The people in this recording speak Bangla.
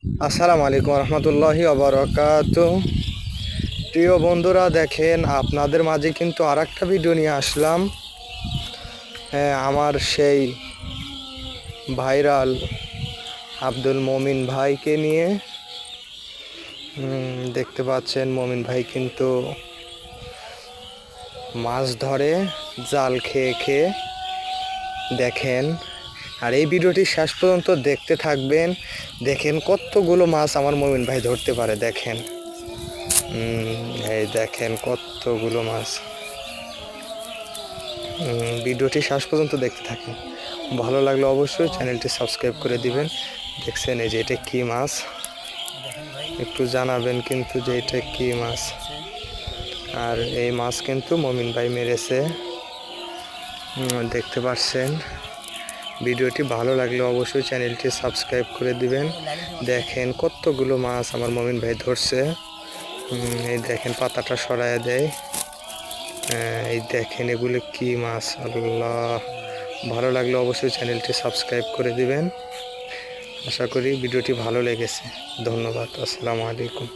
আসসালামু আলাইকুম রহমতুল্লাহি ওবারাকাতু। প্রিয় বন্ধুরা, দেখেন আপনাদের মাঝে কিন্তু আর একটা ভিডিও নিয়ে আসলাম। হ্যাঁ, আমার সেই ভাইরাল আব্দুল মমিন ভাইকে নিয়ে। দেখতে পাচ্ছেন মমিন ভাই কিন্তু মাছ ধরে জাল খেয়ে খেয়ে। দেখেন, আর এই ভিডিওটি শেষ পর্যন্ত দেখতে থাকবেন। দেখেন কতগুলো মাছ আমার মমিন ভাই ধরতে পারে। দেখেন, এই দেখেন কতগুলো মাছ। ভিডিওটি শেষ পর্যন্ত দেখতে থাকেন। ভালো লাগলে অবশ্যই চ্যানেলটি সাবস্ক্রাইব করে দিবেন। দেখছেন এই যে এটা কি মাছ, একটু জানাবেন কিন্তু যে এটা কি মাছ। আর এই মাছ কিন্তু মমিন ভাই মেরেছে, দেখতে পাচ্ছেন। ভিডিওটি ভালো লাগলে অবশ্যই চ্যানেলটি সাবস্ক্রাইব করে দিবেন। দেখেন কতগুলো মাছ আমার মমিন ভাই ধরছে। এই দেখেন পাতাটা সরায় দেয়। এই দেখেন এগুলো কি মাছ। আল্লাহ, ভালো লাগলে অবশ্যই চ্যানেলটি সাবস্ক্রাইব করে দিবেন। আশা করি ভিডিওটি ভালো লেগেছে। ধন্যবাদ। আসসালামু আলাইকুম।